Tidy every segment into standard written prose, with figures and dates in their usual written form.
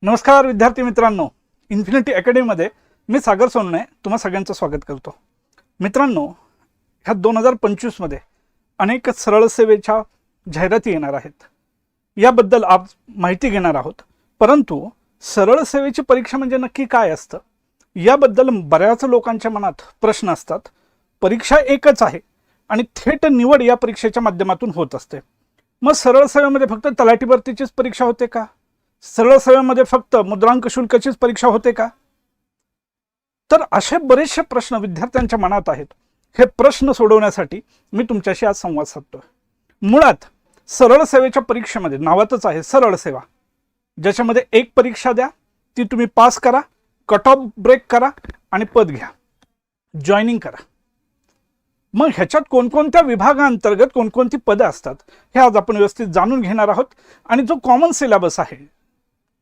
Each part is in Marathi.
नमस्कार विद्यार्थी मित्रांनो, इन्फिनिटी अकॅडमीमध्ये मी सागर सोनने तुम्हा सगळ्यांचं स्वागत करतो। मित्रांनो, ह्या 2025 मध्ये अनेक सरळ सेवेच्या जाहिराती येणार आहेत। याबद्दल आज माहिती घेणार आहोत। परंतु सरळ सेवेची परीक्षा म्हणजे नक्की काय असतं याबद्दल बऱ्याच लोकांच्या मनात प्रश्न असतात। परीक्षा एकच आहे आणि थेट निवड या परीक्षेच्या माध्यमातून होत असते। मग सरळ सेवेमध्ये फक्त तलाठी भरतीचीच परीक्षा होते का? सरळ सेवेमध्ये फक्त मुद्रांक शुल्काचीच परीक्षा होते का? तर असे बरेचसे प्रश्न विद्यार्थ्यांच्या मनात आहेत। हे प्रश्न सोडवण्यासाठी मी तुमच्याशी आज संवाद साधतोय। मुळात सरळ सेवेच्या परीक्षेमध्ये नावातच आहे सरळ सेवा, ज्याच्यामध्ये एक परीक्षा द्या, ती तुम्ही पास करा, कट ऑफ ब्रेक करा आणि पद घ्या, जॉईनिंग करा। मग ह्याच्यात कोणकोणत्या विभागांतर्गत कोणकोणती पदं असतात हे आज आपण व्यवस्थित जाणून घेणार आहोत। आणि जो कॉमन सिलेबस आहे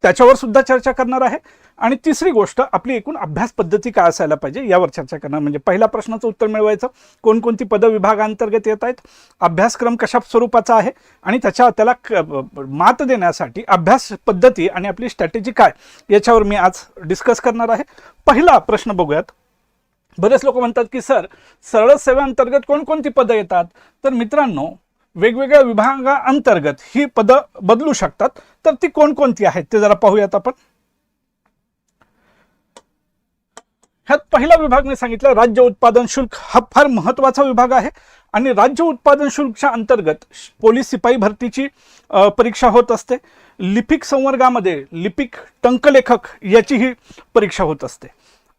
त्याच्यावर सुद्धा चर्चा करणार आहे। आणि तिसरी गोष्ट, आपली एकूण अभ्यास पद्धती काय असायला पाहिजे यावर चर्चा करणार। म्हणजे पहिल्या प्रश्नाचं उत्तर मिळवायचं, कोणकोणती पदं विभागांतर्गत येत आहेत, अभ्यासक्रम कशा स्वरूपाचा आहे आणि त्याला मात देण्यासाठी अभ्यास पद्धती आणि आपली स्ट्रॅटेजी काय याच्यावर मी आज डिस्कस करणार आहे। पहिला प्रश्न बघूयात। बरेच लोक म्हणतात की सर, सरळ सेवेअंतर्गत कोणकोणती पदं येतात? तर मित्रांनो, वेगवेगळ्या विभागांतर्गत ही पदं बदलू शकतात। तर ती कोणकोणती आहेत ते जरा पाहूयात आपण। ह्यात पहिला विभाग मी सांगितलं राज्य उत्पादन शुल्क, हा फार महत्त्वाचा विभाग आहे। आणि राज्य उत्पादन शुल्कच्या अंतर्गत पोलीस सिपाई भरतीची परीक्षा होत असते। लिपिक संवर्गामध्ये लिपिक टंकलेखक याची ही परीक्षा होत असते।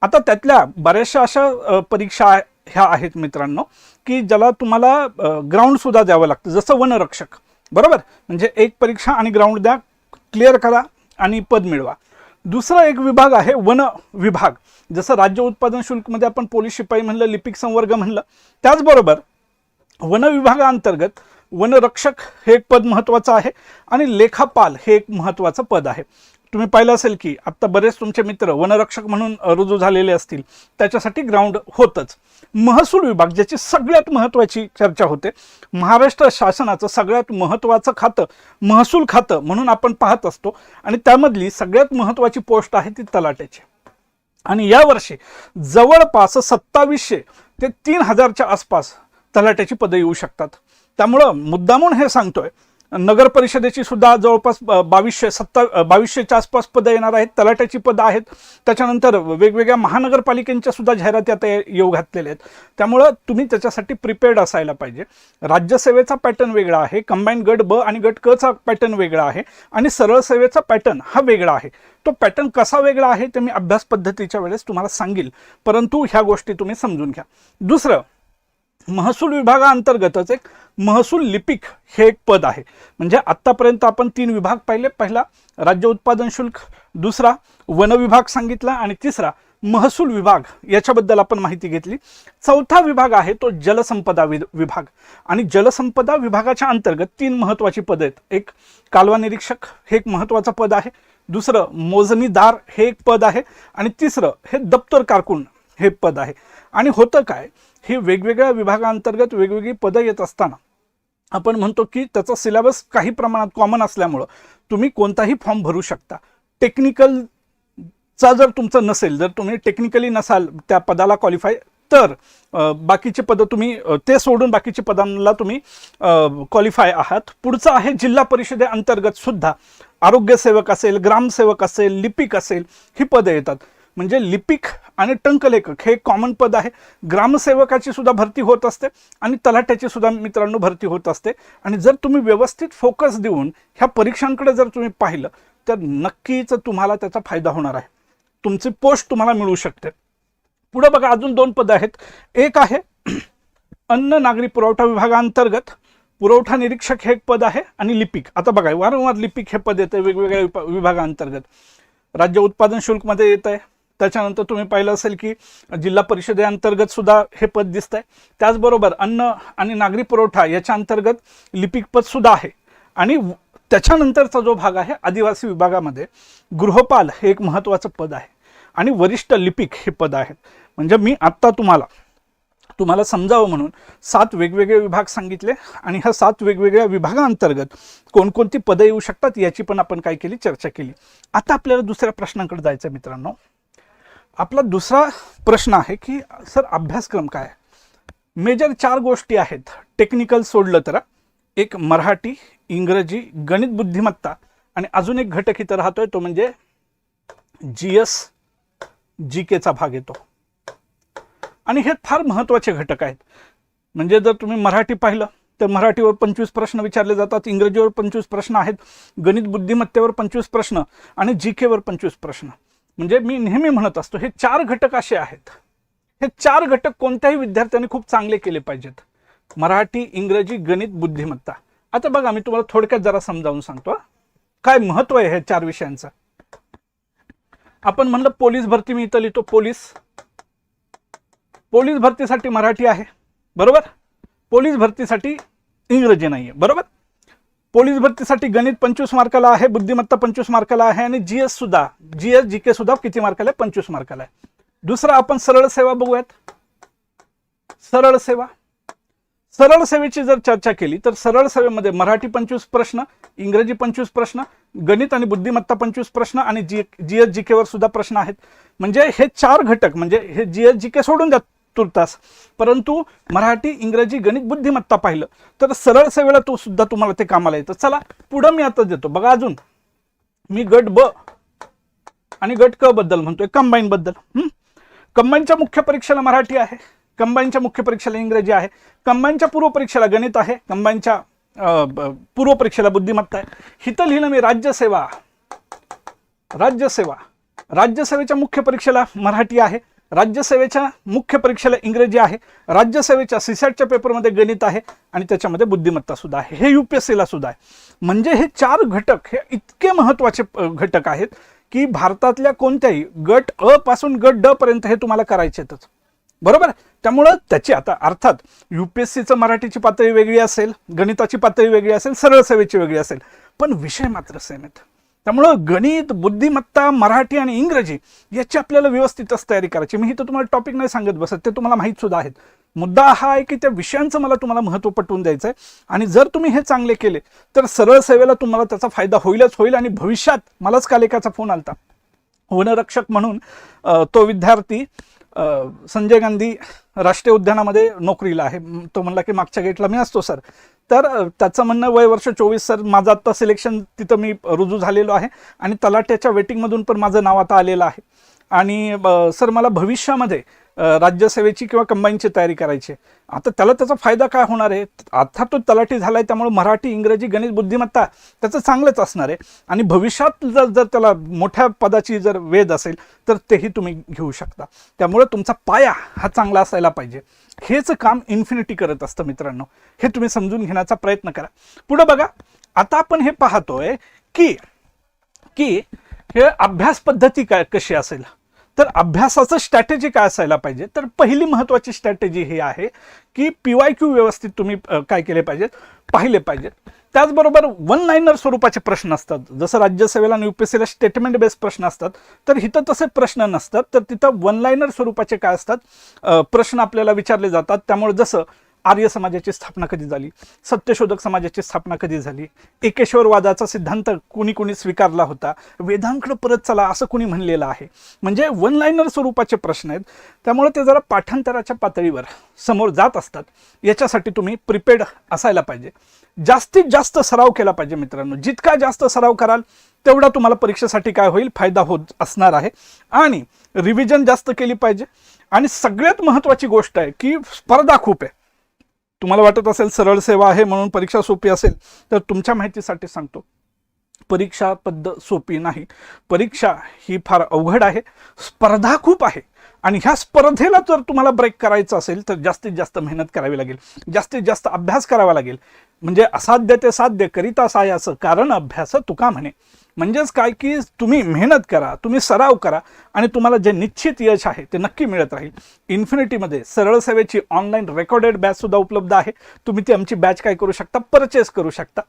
आता त्यातल्या बऱ्याचशा अशा परीक्षा ह्या आहेत मित्रांनो की ज्याला तुम्हाला ग्राउंड सुद्धा द्यावं लागतं, जसं वनरक्षक, बरोबर? म्हणजे एक परीक्षा आणि ग्राउंड द्या, क्लिअर करा आणि पद मिळवा। दुसरा एक विभाग आहे वन विभाग, जसं राज्य उत्पादन शुल्कमध्ये आपण पोलीस शिपाई म्हणलं, लिपिक संवर्ग म्हणलं, त्याचबरोबर वन विभागांतर्गत वनरक्षक हे एक पद महत्त्वाचं आहे आणि लेखापाल हे एक महत्त्वाचं पद आहे। तुम्ही पाहिलं असेल की आता बरेच तुमचे मित्र वनरक्षक म्हणून रुजू झालेले असतील, त्याच्यासाठी ग्राउंड होतच। महसूल विभाग, ज्याची सगळ्यात महत्त्वाची चर्चा होते, महाराष्ट्र शासनाचं सगळ्यात महत्त्वाचं खातं महसूल खातं म्हणून आपण पाहत असतो आणि त्यामधली सगळ्यात महत्त्वाची पोस्ट आहे ती तलाट्याची। आणि यावर्षी जवळपास 2700 ते 3000च्या आसपास तलाट्याची पदं येऊ शकतात। त्यामुळं मुद्दामून हे सांगतोय, नगर परिषदेची सुद्धा जवळपास 2200च्या आसपास पदं येणार आहेत, तलाट्याची पदं आहेत। त्याच्यानंतर वेगवेगळ्या महानगरपालिकांच्या सुद्धा जाहिराती आता येऊ घातलेल्या आहेत। त्यामुळं तुम्ही त्याच्यासाठी प्रिपेअर्ड असायला पाहिजे। राज्यसेवेचा पॅटर्न वेगळा आहे, कंबाईन गट ब आणि गट क चा पॅटर्न वेगळा आहे आणि सरळ सेवेचा पॅटर्न हा वेगळा आहे। तो पॅटर्न कसा वेगळा आहे ते मी अभ्यास पद्धतीच्या वेळेस तुम्हाला सांगेल, परंतु ह्या गोष्टी तुम्ही समजून घ्या। दुसरं, महसूल विभागाअंतर्गतच एक महसूल लिपिक हे एक पद आहे। म्हणजे आतापर्यंत आपण 3 विभाग पाहिले, पहिला राज्य उत्पादन शुल्क, दुसरा वन विभाग सांगितला आणि तिसरा महसूल विभाग, याच्याबद्दल आपण माहिती घेतली। चौथा विभाग आहे तो जलसंपदा विभाग आणि जलसंपदा विभागाच्या अंतर्गत 3 महत्त्वाची पद आहेत। एक कालवा निरीक्षक हे एक महत्त्वाचं पद आहे, दुसरं मोजणीदार हे एक पद आहे आणि तिसरं हे दप्तर कारकून हे पद आहे। आणि होतं काय, ही वेगवेगळ्या विभागांतर्गत वेगवेगळी पदं येत असताना आपण म्हणतो की त्याचा सिलेबस काही प्रमाणात कॉमन असल्यामुळं तुम्ही कोणताही फॉर्म भरू शकता। टेक्निकलचा जर तुमचं नसेल, जर तुम्ही टेक्निकली नसाल त्या पदाला क्वालिफाय, तर बाकीचे पदं तुम्ही ते सोडून बाकीचे पदांना तुम्ही क्वालिफाय आहात। पुढचं आहे जिल्हा परिषदेअंतर्गत सुद्धा आरोग्यसेवक असेल, ग्रामसेवक असेल, लिपिक असेल, ही पदं येतात। म्हणजे लिपिक आणि टंकलेखक हे कॉमन पद आहे। ग्रामसेवकाची सुद्धा भरती होत असते आणि तलाट्याची सुद्धा मित्रांनो भरती होत असते। आणि जर तुम्ही व्यवस्थित फोकस देऊन ह्या परीक्षांकडे जर तुम्ही पाहिलं तर नक्कीच तुम्हाला त्याचा फायदा होणार आहे, तुमची पोस्ट तुम्हाला मिळू शकते। पुढे बघा, अजून 2 पदं आहेत। एक आहे अन्न नागरी पुरवठा विभागांतर्गत पुरवठा निरीक्षक हे एक पद आहे आणि लिपिक। आता बघा, वारंवार लिपिक हे पद येते वेगवेगळ्या विभागांतर्गत, राज्य उत्पादन शुल्कमध्ये येत आहे। त्याच्यानंतर तुम्ही पाहिलं असेल की जिल्हा परिषदेअंतर्गत सुद्धा हे पद दिसतंय। त्याचबरोबर अन्न आणि नागरी पुरवठा याच्या अंतर्गत लिपिक पद सुद्धा आहे। आणि त्याच्यानंतरचा जो भाग आहे आदिवासी विभागामध्ये गृहपाल हे एक महत्त्वाचं पद आहे आणि वरिष्ठ लिपिक हे पद आहेत। म्हणजे मी आत्ता तुम्हाला तुम्हाला समजावं म्हणून 7 वेगवेगळे विभाग सांगितले आणि ह्या 7 वेगवेगळ्या विभागांतर्गत कोणकोणती पदं येऊ शकतात याची पण आपण काय केली, चर्चा केली. आता आपल्याला दुसऱ्या प्रश्नाकडे जायचं आहे मित्रांनो. आपला दुसरा प्रश्न आहे की सर अभ्यासक्रम काय आहे. मेजर 4 गोष्टी आहेत टेक्निकल सोडलं तर. एक मराठी, इंग्रजी, गणित बुद्धिमत्ता आणि अजून एक घटक इथं राहतोय तो म्हणजे GS GKचा भाग येतो. आणि हे फार महत्त्वाचे घटक आहेत. म्हणजे जर तुम्ही मराठी पाहिलं तर मराठीवर 25 प्रश्न विचारले जातात, इंग्रजीवर 25 प्रश्न आहेत, गणित बुद्धिमत्तेवर 25 प्रश्न आणि GK वर 25 प्रश्न. म्हणजे मी नेहमी म्हणत असतो हे 4 घटक असे आहेत, हे 4 घटक कोणत्याही विद्यार्थ्यांनी खूप चांगले केले पाहिजेत. मराठी, इंग्रजी, गणित, बुद्धिमत्ता. आता बघा मी तुम्हाला थोडक्यात जरा समजावून सांगतो काय महत्त्व आहे हे 4 विषयांचं. आपण म्हणलं पोलीस भरती, मी इथं लिहितो पोलीस भरतीसाठी मराठी आहे बरोबर, पोलीस भरतीसाठी इंग्रजी नाही आहे बरोबर, पोलीस भरतीसाठी गणित 25 मार्काला आहे, बुद्धिमत्ता 25 मार्काला आहे आणि GS GK सुद्धा किती मार्काला आहे, 25 मार्काला आहे. दुसरा आपण सरळ सेवा बघूयात. सरळ सेवेची जर चर्चा केली तर सरळ सेवेमध्ये मराठी 25 प्रश्न, इंग्रजी 25 प्रश्न, गणित आणि बुद्धिमत्ता 25 प्रश्न आणि GS GK वर सुद्धा प्रश्न आहेत. म्हणजे हे 4 घटक, म्हणजे हे GS GK सोडून द्या तुर्तास, परंतु मराठी, इंग्रजी, गणित, बुद्धिमत्ता पाहिलं तर सरळ सेवेला तो सुद्धा तुम्हाला ते कामाला येतं. चला पुढे मी आता देतो बघा. अजून मी गट ब आणि गट क बद्दल म्हणतोय, कंबाईन बद्दल. कंबाईनच्या मुख्य परीक्षेला मराठी आहे, कंबाईनच्या मुख्य परीक्षेला इंग्रजी आहे, कंबाईनच्या पूर्व परीक्षेला गणित आहे, कंबाईनच्या पूर्व परीक्षेला बुद्धिमत्ता आहे. हिथं लिहिलं मी राज्यसेवेच्या मुख्य परीक्षेला मराठी आहे, राज्यसेवेच्या मुख्य परीक्षेला इंग्रजी आहे, राज्यसेवेच्या सीसॅटच्या पेपरमध्ये गणित आहे आणि त्याच्यामध्ये बुद्धिमत्ता सुद्धा आहे. हे UPSCला सुद्धा आहे. म्हणजे हे 4 घटक हे इतके महत्त्वाचे घटक आहेत की भारतातल्या कोणत्याही गट अ पासून गट ड पर्यंत हे तुम्हाला करायचेतच बरोबर. त्यामुळं त्याची आता अर्थात UPSCचं मराठीची पातळी वेगळी असेल, गणिताची पातळी वेगळी असेल, सरळ सेवेची वेगळी असेल, पण विषय मात्र सेम आहेत. त्यामुळं गणित, बुद्धिमत्ता, मराठी आणि इंग्रजी याची आपल्याला व्यवस्थितच तयारी करायची. मी इथं तुम्हाला टॉपिक नाही सांगत बसत, ते तुम्हाला माहीत सुद्धा आहेत. मुद्दा हा आहे की त्या विषयांचं मला तुम्हाला महत्त्व पटवून द्यायचं आहे आणि जर तुम्ही हे चांगले केले तर सरळ सेवेला तुम्हाला त्याचा फायदा होईलच होईल. आणि भविष्यात मलाच काल एकाचा फोन आलता, वनरक्षक म्हणून तो विद्यार्थी संजय गांधी राष्ट्रीय उद्यानामध्ये नोकरीला आहे. तो म्हणला की मागच्या गेटला मी असतो सर. तर त्याचं म्हणणं वय वर्ष 24 सर, माझं आत्ता सिलेक्शन तिथं मी रुजू झालेलो आहे आणि तलाट्याच्या वेटिंगमधून पण माझं नाव आता आलेलं आहे आणि सर मला भविष्यामध्ये राज्यसेवेची किंवा कंबाईनची तयारी करायची आहे. आता त्याला त्याचा फायदा काय होणार आहे, अर्थात तो तलाठी झाला आहे त्यामुळे मराठी, इंग्रजी, गणित, बुद्धिमत्ता त्याचं चांगलंच असणार आहे आणि भविष्यात जर त्याला मोठ्या पदाची जर वेध असेल तर तेही तुम्ही घेऊ शकता. त्यामुळे तुमचा पाया हा चांगला असायला पाहिजे. हेच काम इन्फिनिटी करत असतं मित्रांनो, हे तुम्ही समजून घेण्याचा प्रयत्न करा. पुढे बघा, आता आपण हे पाहतोय की हे अभ्यास पद्धती काय कशी असेल, तर अभ्यासाचं स्ट्रॅटेजी काय असायला पाहिजे. तर पहिली महत्त्वाची स्ट्रॅटेजी ही आहे की PYQ व्यवस्थित तुम्ही काय केले पाहिजेत, पाहिले पाहिजेत. त्याचबरोबर 1 लाइनर स्वरूपाचे प्रश्न असतात. जसं राज्यसेवेला आणि UPSCला स्टेटमेंट बेस्ड प्रश्न असतात तर इथं तसे प्रश्न नसतात. तर तिथं 1 लाइनर स्वरूपाचे काय असतात प्रश्न आपल्याला विचारले जातात. त्यामुळे जसं आर्य समाजाची स्थापना कधी झाली, सत्यशोधक समाजाची स्थापना कधी झाली, एकेश्वरवादाचा सिद्धांत कुणी स्वीकारला होता, वेदांकडे परत चला असं कुणी म्हणलेलं आहे. म्हणजे 1 लाइनर स्वरूपाचे प्रश्न आहेत. त्यामुळे ते जरा पाठांतराच्या पातळीवर समोर जात असतात. याच्यासाठी तुम्ही प्रिपेअर्ड असायला पाहिजे. जास्तीत जास्त सराव केला पाहिजे मित्रांनो. जितका जास्त सराव कराल तेवढा तुम्हाला परीक्षेसाठी काय होईल, फायदा होत असणार आहे. आणि रिव्हिजन जास्त केली पाहिजे. आणि सगळ्यात महत्त्वाची गोष्ट आहे की स्पर्धा खूप आहे. तुम्हाला वाटत असेल सरळ सेवा आहे म्हणून परीक्षा सोपी असेल, तर तुमच्या माहितीसाठी सांगतो, परीक्षा पद्धत सोपी नाही. परीक्षा ही फार अवघड आहे, स्पर्धा खूप आहे आणि ह्या स्पर्धेला जर तुम्हाला ब्रेक करायचं असेल तर जास्तीत जास्त मेहनत करावी लागेल, जास्तीत जास्त अभ्यास करावा लागेल. म्हणजे असाध्य ते साध्य करिता सायाचं कारण अभ्यास तुका म्हणे. म्हणजेच काय की तुम्ही मेहनत करा, तुम्ही सराव करा आणि तुम्हाला जे निश्चित यश आहे ते नक्की मिळत राहील. इन्फिनिटीमध्ये सरळ सेवेची ऑनलाईन रेकॉर्डेड बॅच सुद्धा उपलब्ध आहे. तुम्ही ती आमची बॅच काय करू शकता, परचेस करू शकता.